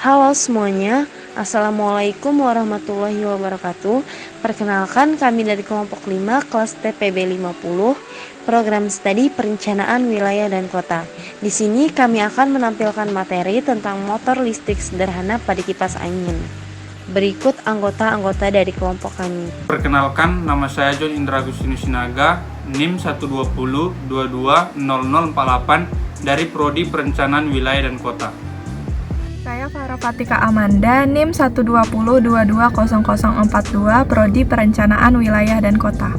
Halo semuanya, Assalamualaikum warahmatullahi wabarakatuh. Perkenalkan, kami dari kelompok 5 kelas TPB 50, program studi perencanaan wilayah dan kota. Di sini kami akan menampilkan materi tentang motor listrik sederhana pada kipas angin. Berikut anggota-anggota dari kelompok kami. Perkenalkan, nama saya John Indra Agustinus Sinaga, NIM 120220048 dari Prodi Perencanaan Wilayah dan Kota. Saya Farah Fatika Amanda, NIM 120220042, Prodi Perencanaan Wilayah dan Kota.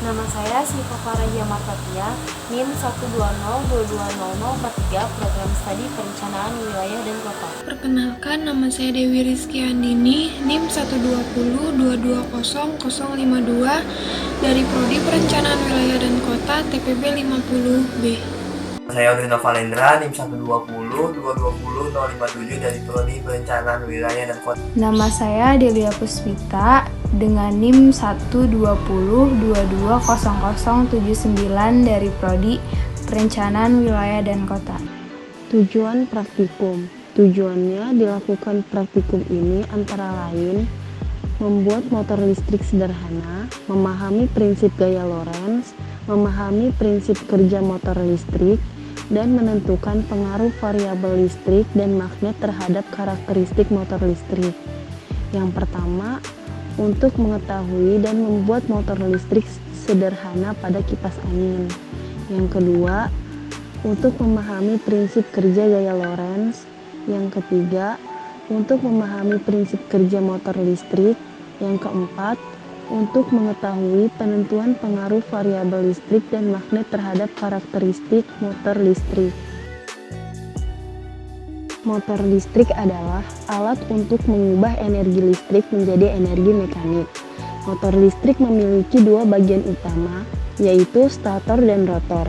Nama saya Siva Farahia Martatia, NIM 120220043, program studi perencanaan wilayah dan kota. Perkenalkan, nama saya Dewi Rizky Andini, NIM 120220052 dari Prodi Perencanaan Wilayah dan Kota TPB 50B. Saya Audrina Valendra, NIM 120220057 dari Prodi Perencanaan Wilayah dan Kota. Nama saya Delia Puspita dengan NIM 120220079 dari Prodi Perencanaan Wilayah dan Kota. Tujuan praktikum. Tujuannya dilakukan praktikum ini antara lain membuat motor listrik sederhana, memahami prinsip gaya Lorentz, memahami prinsip kerja motor listrik, dan menentukan pengaruh variabel listrik dan magnet terhadap karakteristik motor listrik. Yang pertama, untuk mengetahui dan membuat motor listrik sederhana pada kipas angin. Yang kedua, untuk memahami prinsip kerja gaya Lorentz. Yang ketiga, untuk memahami prinsip kerja motor listrik. Yang keempat, untuk mengetahui penentuan pengaruh variabel listrik dan magnet terhadap karakteristik motor listrik. Motor listrik adalah alat untuk mengubah energi listrik menjadi energi mekanik. Motor listrik memiliki dua bagian utama, yaitu stator dan rotor.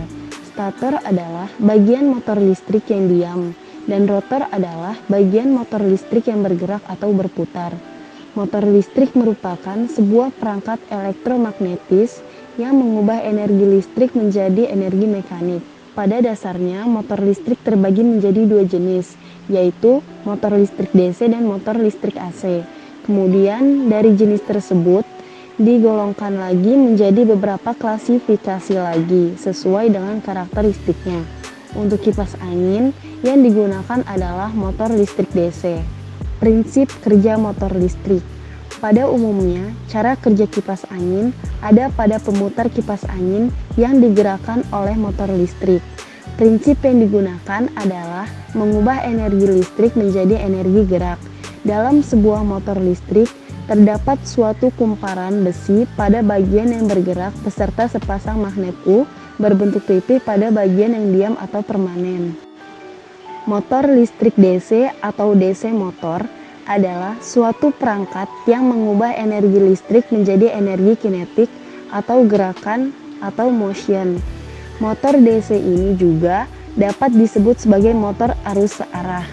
Stator adalah bagian motor listrik yang diam, dan rotor adalah bagian motor listrik yang bergerak atau berputar. Motor listrik merupakan sebuah perangkat elektromagnetis yang mengubah energi listrik menjadi energi mekanik. Pada dasarnya, motor listrik terbagi menjadi dua jenis, yaitu motor listrik DC dan motor listrik AC. Kemudian, dari jenis tersebut, digolongkan lagi menjadi beberapa klasifikasi lagi, sesuai dengan karakteristiknya. Untuk kipas angin, yang digunakan adalah motor listrik DC. Prinsip kerja motor listrik. Pada umumnya, cara kerja kipas angin ada pada pemutar kipas angin yang digerakkan oleh motor listrik. Prinsip yang digunakan adalah mengubah energi listrik menjadi energi gerak. Dalam sebuah motor listrik, terdapat suatu kumparan besi pada bagian yang bergerak beserta sepasang magnet U berbentuk pipih pada bagian yang diam atau permanen. Motor listrik DC atau DC motor adalah suatu perangkat yang mengubah energi listrik menjadi energi kinetik atau gerakan atau motion. Motor DC ini juga dapat disebut sebagai motor arus searah.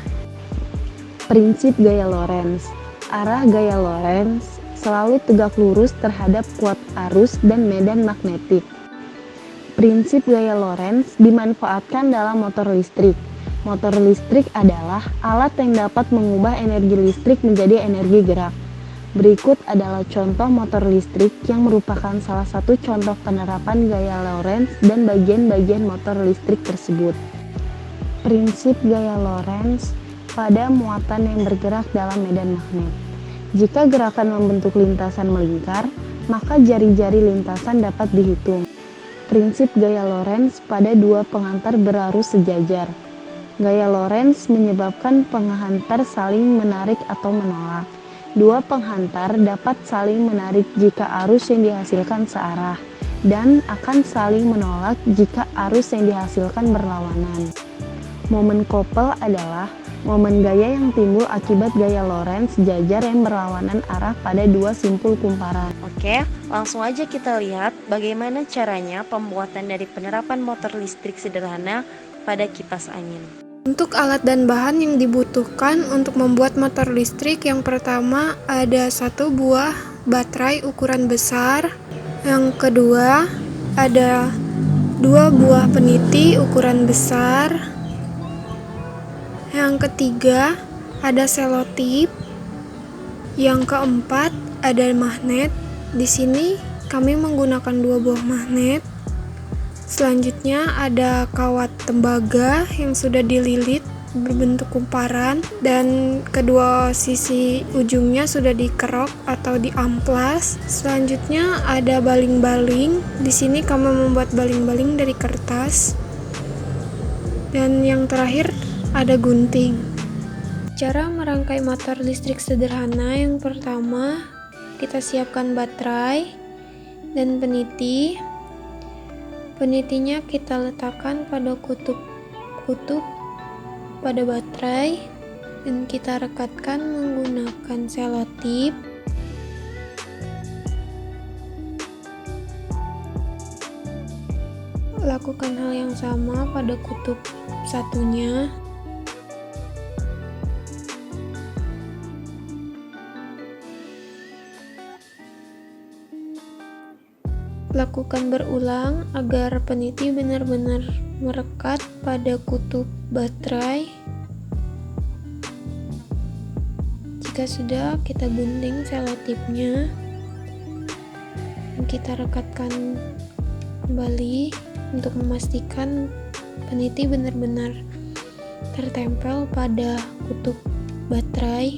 Prinsip gaya Lorentz. Arah gaya Lorentz selalu tegak lurus terhadap kuat arus dan medan magnetik. Prinsip gaya Lorentz dimanfaatkan dalam motor listrik. Motor listrik adalah alat yang dapat mengubah energi listrik menjadi energi gerak. Berikut adalah contoh motor listrik yang merupakan salah satu contoh penerapan gaya Lorentz dan bagian-bagian motor listrik tersebut. Prinsip gaya Lorentz pada muatan yang bergerak dalam medan magnet. Jika gerakan membentuk lintasan melingkar, maka jari-jari lintasan dapat dihitung. Prinsip gaya Lorentz pada dua pengantar berarus sejajar. Gaya Lorentz menyebabkan penghantar saling menarik atau menolak. Dua penghantar dapat saling menarik jika arus yang dihasilkan searah, dan akan saling menolak jika arus yang dihasilkan berlawanan. Momen koppel adalah momen gaya yang timbul akibat gaya Lorentz sejajar yang berlawanan arah pada dua simpul kumparan. Oke, langsung aja kita lihat bagaimana caranya pembuatan dari penerapan motor listrik sederhana pada kipas angin. Untuk alat dan bahan yang dibutuhkan untuk membuat motor listrik, yang pertama ada 1 buah baterai ukuran besar, yang kedua ada 2 buah peniti ukuran besar, yang ketiga ada selotip. Yang keempat, ada magnet. Di sini kami menggunakan 2 buah magnet. Selanjutnya ada kawat tembaga yang sudah dililit berbentuk kumparan dan kedua sisi ujungnya sudah dikerok atau diamplas. Selanjutnya ada baling-baling. Di sini kami membuat baling-baling dari kertas. Dan yang terakhir ada gunting. Cara merangkai motor listrik sederhana, yang pertama kita siapkan baterai dan peniti. Penitinya kita letakkan pada kutub pada baterai dan kita rekatkan menggunakan selotip. Lakukan hal yang sama pada kutub satunya. Lakukan berulang agar peniti benar-benar merekat pada kutub baterai. Jika sudah, kita gunting selotipnya. Kita rekatkan kembali untuk memastikan peniti benar-benar tertempel pada kutub baterai.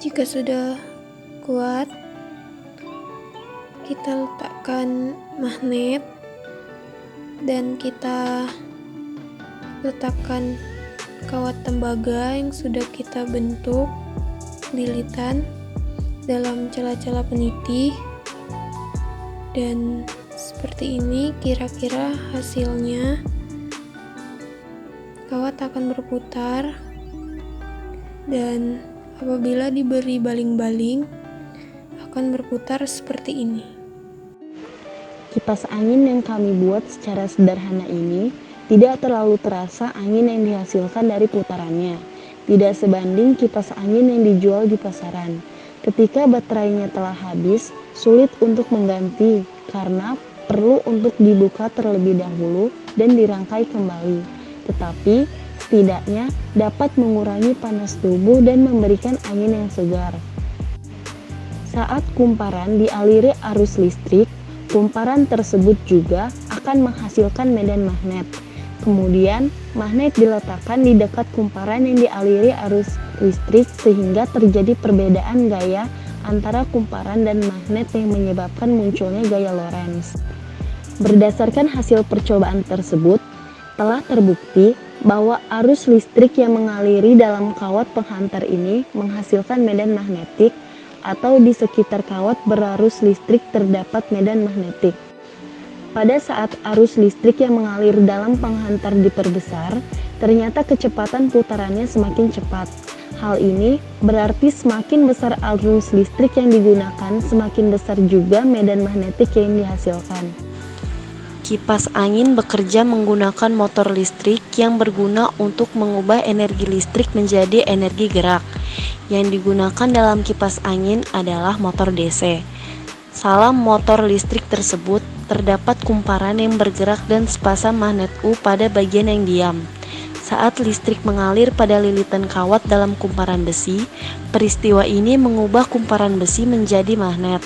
Jika sudah kuat, kita letakkan magnet dan kita letakkan kawat tembaga yang sudah kita bentuk lilitan dalam celah-celah peniti. Dan seperti ini kira-kira hasilnya. Kawat akan berputar dan apabila diberi baling-baling akan berputar seperti ini. Kipas angin yang kami buat secara sederhana ini tidak terlalu terasa angin yang dihasilkan dari putarannya. Tidak sebanding kipas angin yang dijual di pasaran. Ketika baterainya telah habis, sulit untuk mengganti karena perlu untuk dibuka terlebih dahulu dan dirangkai kembali. Tetapi setidaknya dapat mengurangi panas tubuh dan memberikan angin yang segar. Saat kumparan dialiri arus listrik, kumparan tersebut juga akan menghasilkan medan magnet. Kemudian, magnet diletakkan di dekat kumparan yang dialiri arus listrik sehingga terjadi perbedaan gaya antara kumparan dan magnet yang menyebabkan munculnya gaya Lorentz. Berdasarkan hasil percobaan tersebut, telah terbukti bahwa arus listrik yang mengaliri dalam kawat penghantar ini menghasilkan medan magnetik atau di sekitar kawat berarus listrik terdapat medan magnetik. Pada saat arus listrik yang mengalir dalam penghantar diperbesar, ternyata kecepatan putarannya semakin cepat. Hal ini berarti semakin besar arus listrik yang digunakan, semakin besar juga medan magnetik yang dihasilkan. Kipas angin bekerja menggunakan motor listrik yang berguna untuk mengubah energi listrik menjadi energi gerak. Yang digunakan dalam kipas angin adalah motor DC. Dalam motor listrik tersebut terdapat kumparan yang bergerak dan sepasang magnet U pada bagian yang diam. Saat listrik mengalir pada lilitan kawat dalam kumparan besi, peristiwa ini mengubah kumparan besi menjadi magnet.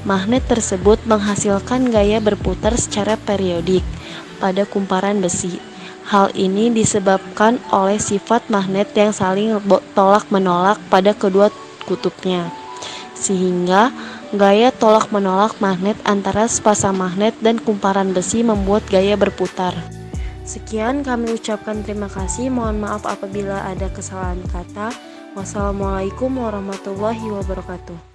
Magnet tersebut menghasilkan gaya berputar secara periodik pada kumparan besi. Hal ini disebabkan oleh sifat magnet yang saling tolak-menolak pada kedua kutubnya, sehingga gaya tolak-menolak magnet antara sepasang magnet dan kumparan besi membuat gaya berputar. Sekian kami ucapkan terima kasih. Mohon maaf apabila ada kesalahan kata. Wassalamualaikum warahmatullahi wabarakatuh.